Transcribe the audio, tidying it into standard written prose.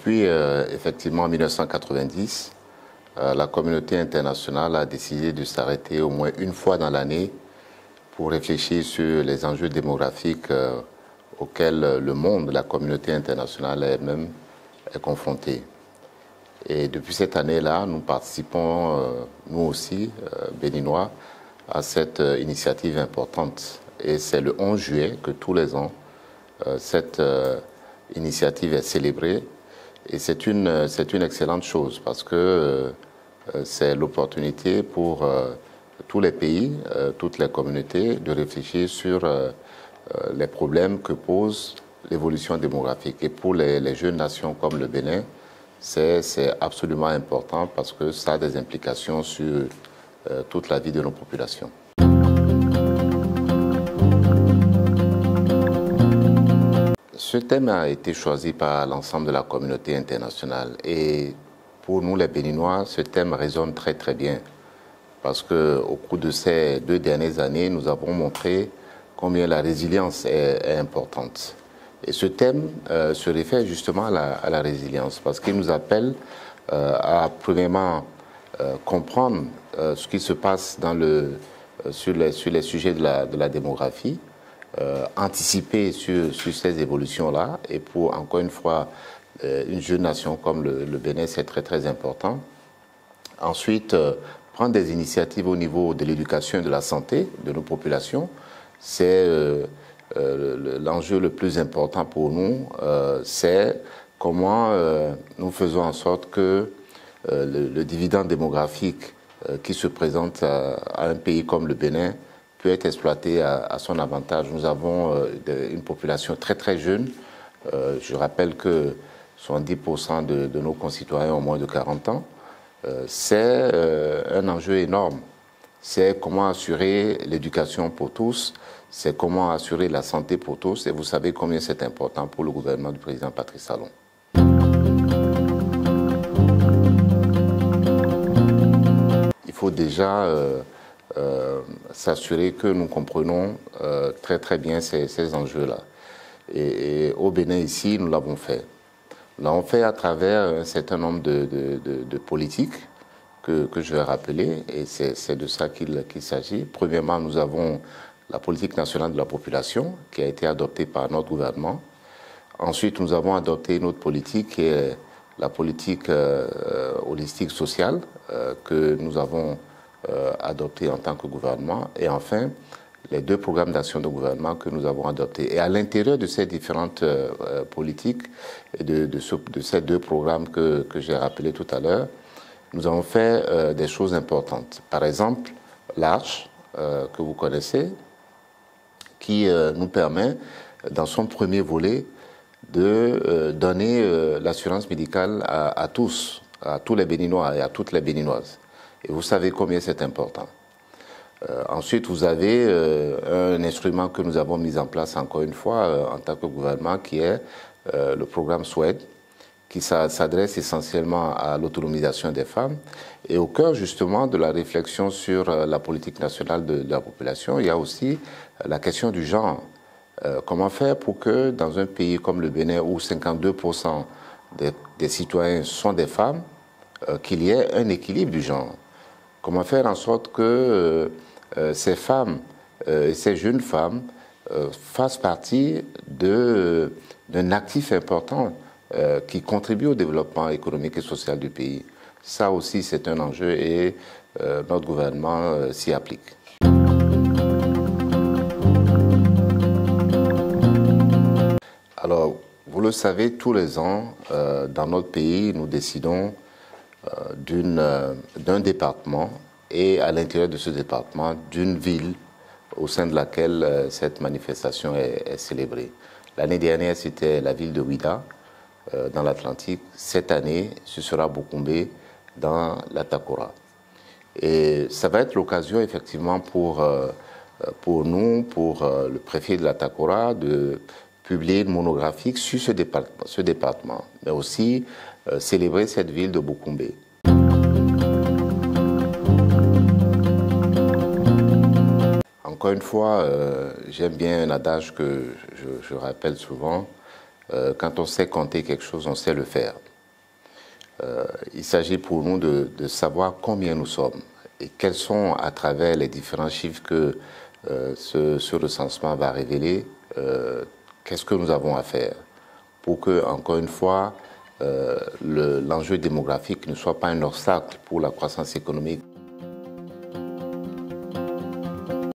Depuis effectivement 1990, la communauté internationale a décidé de s'arrêter au moins une fois dans l'année pour réfléchir sur les enjeux démographiques auxquels le monde, la communauté internationale elle-même est confrontée. Et depuis cette année-là, nous participons, nous aussi, béninois, à cette initiative importante. Et c'est le 11 juillet que tous les ans, cette initiative est célébrée. Et c'est une excellente chose parce que c'est l'opportunité pour tous les pays, toutes les communautés de réfléchir sur les problèmes que pose l'évolution démographique. Et pour les jeunes nations comme le Bénin, c'est absolument important parce que ça a des implications sur toute la vie de nos populations. Ce thème a été choisi par l'ensemble de la communauté internationale et pour nous les Béninois, ce thème résonne très très bien parce qu'au cours de ces 2 dernières années, nous avons montré combien la résilience est importante. Et ce thème se réfère justement à la résilience parce qu'il nous appelle à premièrement comprendre ce qui se passe sur les sujets de la démographie, anticiper sur ces évolutions-là. Et pour, encore une fois, une jeune nation comme le Bénin, c'est très très important. Ensuite, prendre des initiatives au niveau de l'éducation et de la santé de nos populations, c'est l'enjeu le plus important pour nous, c'est comment nous faisons en sorte que le dividende démographique qui se présente à un pays comme le Bénin peut être exploité à son avantage. Nous avons une population très très jeune. Je rappelle que 70% de nos concitoyens ont moins de 40 ans. C'est un enjeu énorme. C'est comment assurer l'éducation pour tous, c'est comment assurer la santé pour tous. Et vous savez combien c'est important pour le gouvernement du président Patrice Talon. Il faut déjà s'assurer que nous comprenons très très bien ces enjeux-là. Et au Bénin ici, nous l'avons fait. Nous l'avons fait à travers un certain nombre de politiques que je vais rappeler, et c'est de ça qu'il s'agit. Premièrement, nous avons la politique nationale de la population qui a été adoptée par notre gouvernement. Ensuite, nous avons adopté une autre politique qui est la politique holistique sociale que nous avons adoptée en tant que gouvernement. Et enfin, les 2 programmes d'action de gouvernement que nous avons adoptés. Et à l'intérieur de ces différentes politiques et de ces 2 programmes que j'ai rappelés tout à l'heure, nous avons fait des choses importantes. Par exemple, l'Arche, que vous connaissez, qui nous permet, dans son premier volet, de donner l'assurance médicale à tous les Béninois et à toutes les Béninoises. Et vous savez combien c'est important. Ensuite, vous avez un instrument que nous avons mis en place, encore une fois, en tant que gouvernement, qui est le programme SWED, qui s'adresse essentiellement à l'autonomisation des femmes. Et au cœur, justement, de la réflexion sur la politique nationale de la population, il y a aussi la question du genre. Comment faire pour que, dans un pays comme le Bénin, où 52% des citoyens sont des femmes, qu'il y ait un équilibre du genre? Comment faire en sorte que ces femmes et ces jeunes femmes fassent partie d'un actif important qui contribue au développement économique et social du pays? Ça aussi, c'est un enjeu et notre gouvernement s'y applique. Alors, vous le savez, tous les ans, dans notre pays, nous décidons d'un département et à l'intérieur de ce département, d'une ville au sein de laquelle cette manifestation est célébrée. L'année dernière, c'était la ville de Ouidah, dans l'Atlantique. Cette année, ce sera Boukoumbe, dans la Takora. Et ça va être l'occasion, effectivement, pour nous, pour le préfet de la Takora, de publier une monographie sur ce département, mais aussi célébrer cette ville de Boukoumbe. Encore une fois, j'aime bien un adage que je rappelle souvent, quand on sait compter quelque chose, on sait le faire. Il s'agit pour nous de savoir combien nous sommes et quels sont, à travers les différents chiffres que ce recensement va révéler, qu'est-ce que nous avons à faire pour que, encore une fois, l'enjeu démographique ne soit pas un obstacle pour la croissance économique.